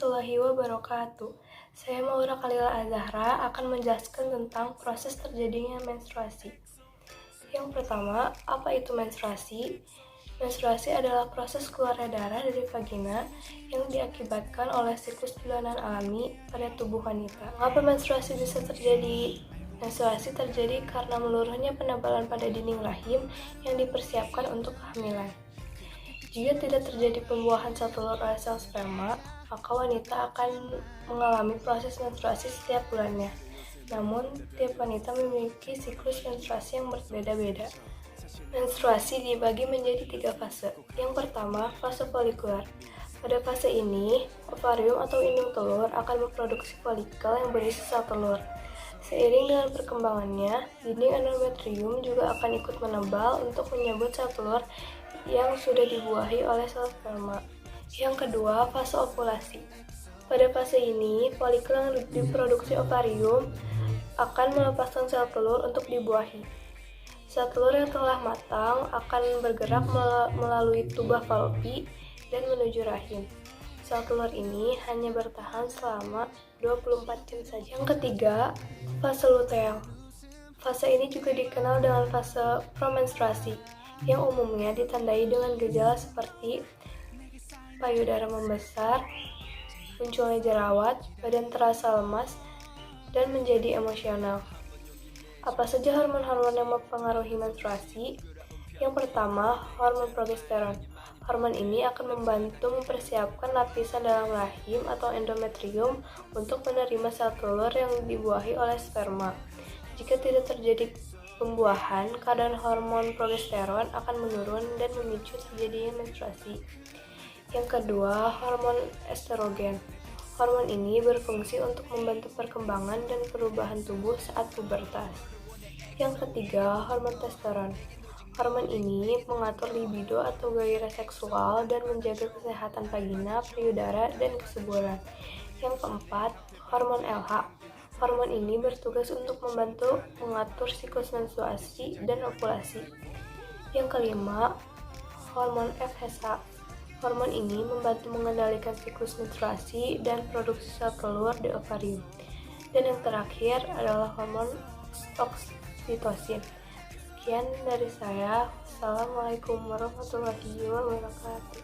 warahmatullahi wabarakatuh. Saya Maura Khalila Azahra akan menjelaskan tentang proses terjadinya menstruasi. Yang pertama, apa itu menstruasi? Menstruasi adalah proses keluarnya darah dari vagina yang diakibatkan oleh siklus bulanan alami pada tubuh wanita. Mengapa menstruasi bisa terjadi? Menstruasi terjadi karena meluruhnya penebalan pada dinding rahim yang dipersiapkan untuk kehamilan. Jika tidak terjadi pembuahan sel telur oleh sel sperma, maka wanita akan mengalami proses menstruasi setiap bulannya. Namun, tiap wanita memiliki siklus menstruasi yang berbeda-beda. Menstruasi dibagi menjadi 3 fase. Yang pertama, fase folikuler. Pada fase ini, ovarium atau indung telur akan memproduksi folikel yang berisi sel telur. Seiring dengan perkembangannya, dinding endometrium juga akan ikut menebal untuk menyambut sel telur yang sudah dibuahi oleh sel sperma. Yang kedua, fase ovulasi. Pada fase ini, folikel yang diproduksi ovarium akan melepaskan sel telur untuk dibuahi. Sel telur yang telah matang akan bergerak melalui tuba falopi dan menuju rahim. Sel telur ini hanya bertahan selama 24 jam saja. Yang ketiga, fase luteal. Fase ini juga dikenal dengan fase promenstruasi, yang umumnya ditandai dengan gejala seperti payudara membesar, munculnya jerawat, badan terasa lemas, dan menjadi emosional. Apa saja hormon-hormon yang mempengaruhi menstruasi? Yang pertama, hormon progesteron. Hormon ini akan membantu mempersiapkan lapisan dalam rahim atau endometrium untuk menerima sel telur yang dibuahi oleh sperma. Jika tidak terjadi pembuahan, kadar hormon progesteron akan menurun dan memicu terjadinya menstruasi. Yang kedua, hormon estrogen. Hormon ini berfungsi untuk membantu perkembangan dan perubahan tubuh saat pubertas. Yang ketiga, hormon testosteron. Hormon ini mengatur libido atau gairah seksual dan menjaga kesehatan vagina, payudara, dan kesuburan. Yang keempat, hormon LH. Hormon ini bertugas untuk membantu mengatur siklus menstruasi dan ovulasi. Yang kelima, hormon FSH. Hormon ini membantu mengendalikan siklus menstruasi dan produksi sel telur di ovarium. Dan yang terakhir adalah hormon oksitosin. Sekian dari saya. Assalamualaikum warahmatullahi wabarakatuh.